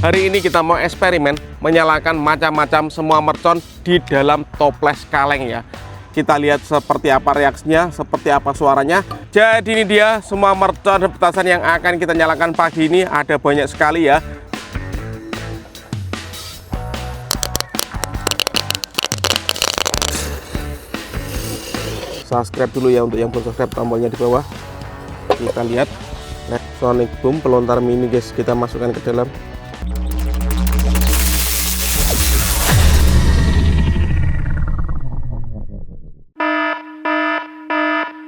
Hari ini kita mau eksperimen menyalakan macam-macam semua mercon di dalam toples kaleng ya. Kita lihat seperti apa reaksinya, seperti apa suaranya. Jadi ini dia semua mercon petasan yang akan kita nyalakan pagi ini. Ada banyak sekali ya. Subscribe dulu ya untuk yang belum subscribe, tombolnya di bawah. Kita lihat Sonic Boom pelontar mini guys, kita masukkan ke dalam.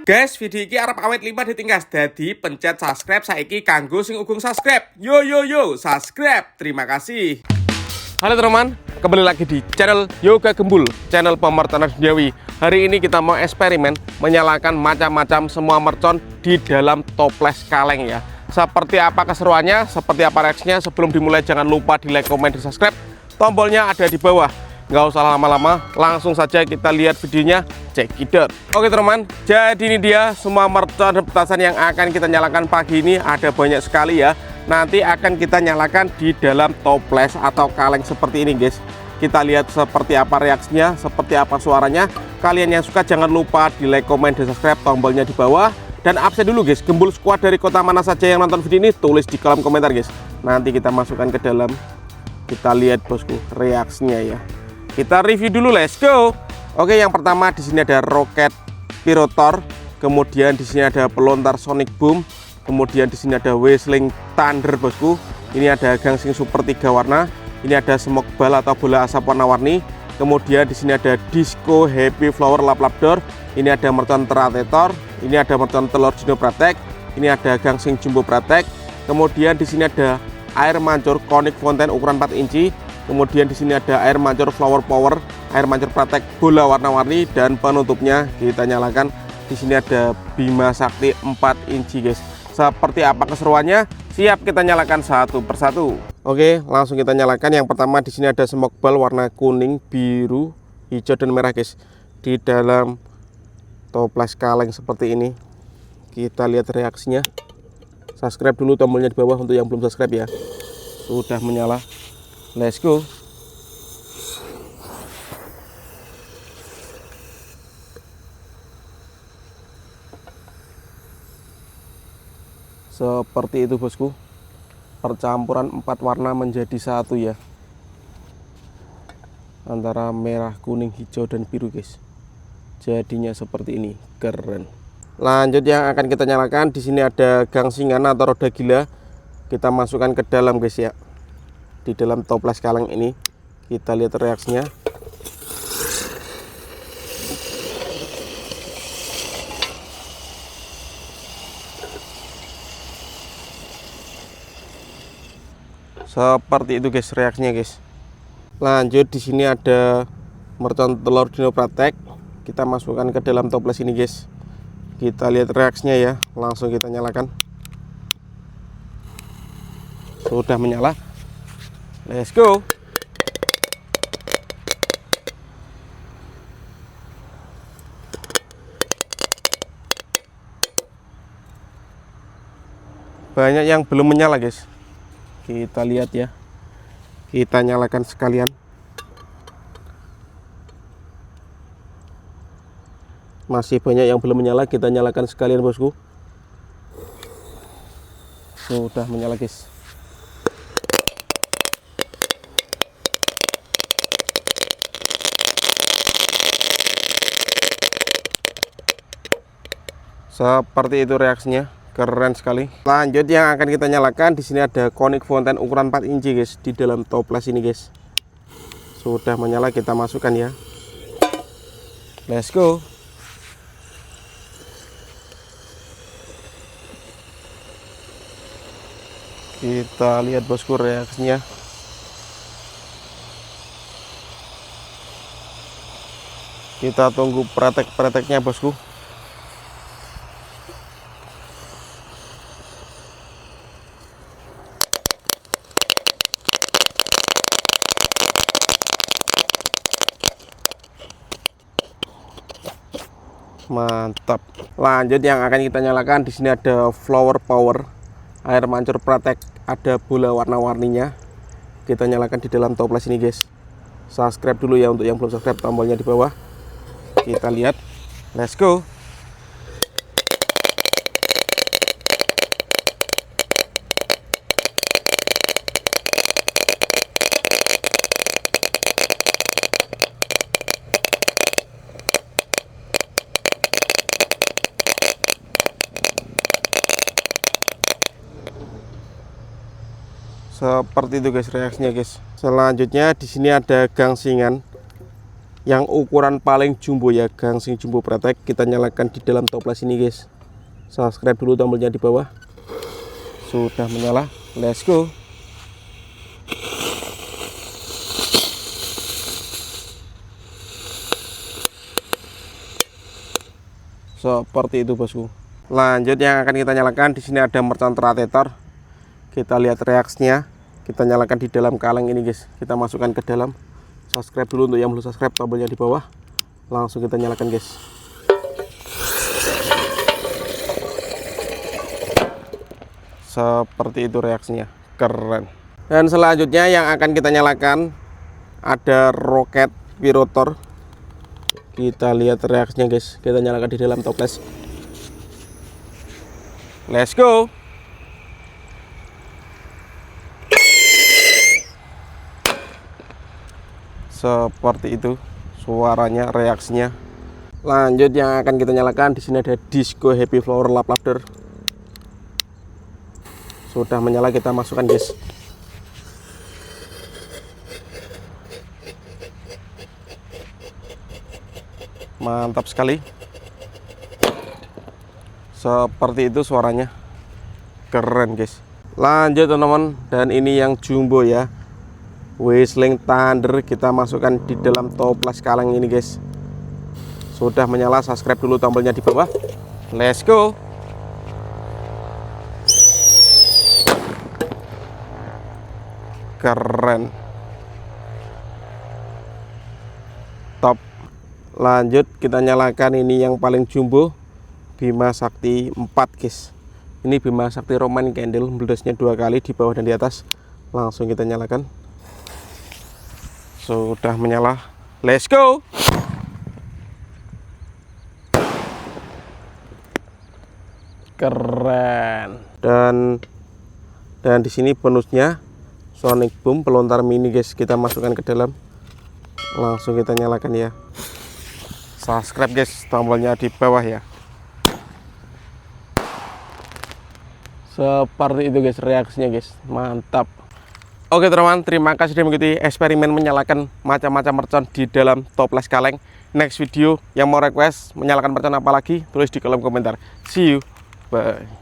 Guys, video ini arep awet 5 ditingkas. Jadi pencet subscribe saiki kanggo sing ugung subscribe. Yo yo yo, subscribe. Terima kasih. Halo teman-teman, kembali lagi di channel Yoga Gembul, channel pemercon duniawi. Hari ini kita mau eksperimen menyalakan macam-macam semua mercon di dalam toples kaleng ya. Seperti apa keseruannya, seperti apa reaksinya. Sebelum dimulai jangan lupa di like, komen, dan subscribe. Tombolnya ada di bawah. Nggak usah lama-lama, langsung saja kita lihat videonya. Check it out. Oke teman, jadi ini dia semua mercon petasan yang akan kita nyalakan pagi ini. Ada banyak sekali ya. Nanti akan kita nyalakan di dalam toples atau kaleng seperti ini guys. Kita lihat seperti apa reaksinya, seperti apa suaranya. Kalian yang suka jangan lupa di like, komen, dan subscribe. Tombolnya di bawah. Dan absen dulu guys, Gembul Squad dari kota mana saja yang nonton video ini, tulis di kolom komentar guys. Nanti kita masukkan ke dalam. Kita lihat bosku reaksinya ya. Kita review dulu, let's go. Oke, yang pertama di sini ada roket Pyrotor, kemudian di sini ada pelontar Sonic Boom, kemudian di sini ada Whistling Thunder bosku. Ini ada gangsing super 3 warna, ini ada smoke ball atau bola asap warna-warni. Kemudian di sini ada Disco Happy Flower Lap Lap Door, ini ada mercon Teratetor, ini ada mercon telur Dino Pratek, ini ada gangsing Jumbo Pratek. Kemudian di sini ada air mancur Conic Fountain ukuran 4 inci. Kemudian di sini ada air mancur Flower Power, air mancur Pratek bola warna-warni, dan penutupnya kita nyalakan. Di sini ada Bima Sakti 4 inci guys. Seperti apa keseruannya? Siap kita nyalakan satu persatu. Oke, langsung kita nyalakan. Yang pertama di sini ada smoke ball warna kuning, biru, hijau, dan merah guys. Di dalam toples kaleng seperti ini. Kita lihat reaksinya. Subscribe dulu, tombolnya di bawah untuk yang belum subscribe ya. Sudah menyala. Let's go. Seperti itu bosku. Percampuran 4 warna menjadi satu ya. Antara merah, kuning, hijau, dan biru guys. Jadinya seperti ini, keren. Lanjut yang akan kita nyalakan, di sini ada gangsingan atau roda gila. Kita masukkan ke dalam guys ya. Di dalam toples kaleng ini kita lihat reaksinya. Seperti itu guys reaksinya guys. Lanjut di sini ada mercon telur Dino Pratek. Kita masukkan ke dalam toples ini guys. Kita lihat reaksinya ya. Langsung kita nyalakan. Sudah menyala. Let's go. Banyak yang belum menyala guys. Kita lihat ya. Kita nyalakan sekalian. Masih banyak yang belum menyala, kita nyalakan sekalian bosku. Sudah menyala guys. Seperti itu reaksinya, keren sekali. Lanjut yang akan kita nyalakan, di sini ada Conic Fountain ukuran 4 inci guys di dalam toples ini guys. Sudah menyala, kita masukkan ya. Let's go. Kita lihat bosku reaksinya. Kita tunggu pratek-prateknya bosku. Mantap. Lanjut yang akan kita nyalakan, di sini ada Flower Power, air mancur Pratek, ada bola warna-warninya. kita nyalakan di dalam toples ini guys. Subscribe dulu ya untuk yang belum subscribe, tombolnya di bawah. Kita lihat, let's go. Seperti itu guys reaksinya guys. Selanjutnya di sini ada gangsingan yang ukuran paling jumbo ya, gangsing jumbo pretek. Kita nyalakan di dalam toples ini guys. Subscribe dulu tombolnya di bawah. Sudah menyala, let's go. Seperti itu bosku. Lanjut yang akan kita nyalakan, di sini ada mercon tratetor. Kita lihat reaksinya. Kita nyalakan di dalam kaleng ini guys. Kita masukkan ke dalam. Subscribe dulu untuk yang belum subscribe, tombolnya di bawah. Langsung kita nyalakan guys. Seperti itu reaksinya, keren. Dan selanjutnya yang akan kita nyalakan ada roket virotor. Kita lihat reaksinya guys. Kita nyalakan di dalam toples. Let's go. Seperti itu suaranya, reaksinya. Lanjut yang akan kita nyalakan, di sini ada disco happy flower lap ladder. Sudah menyala, kita masukkan guys. Mantap sekali. Seperti itu suaranya, keren guys. Lanjut teman-teman, dan ini yang jumbo ya, Whistling Thunder. Kita masukkan di dalam toples kaleng ini guys. Sudah menyala, subscribe dulu tombolnya di bawah. Let's go. Keren, top. Lanjut kita nyalakan ini yang paling jumbo, Bima Sakti 4 guys. Ini Bima Sakti Roman Candle, meledasnya 2 kali di bawah dan di atas. Langsung kita nyalakan. Sudah menyala, let's go. Keren. Dan di sini bonusnya Sonic Boom pelontar mini guys. Kita masukkan ke dalam. Langsung kita nyalakan ya. Subscribe guys, tombolnya di bawah ya. Seperti itu guys reaksinya guys, mantap. Oke teman-teman, terima kasih sudah mengikuti eksperimen menyalakan macam-macam mercon di dalam toples kaleng. Next video yang mau request menyalakan mercon apa lagi, tulis di kolom komentar. See you, bye.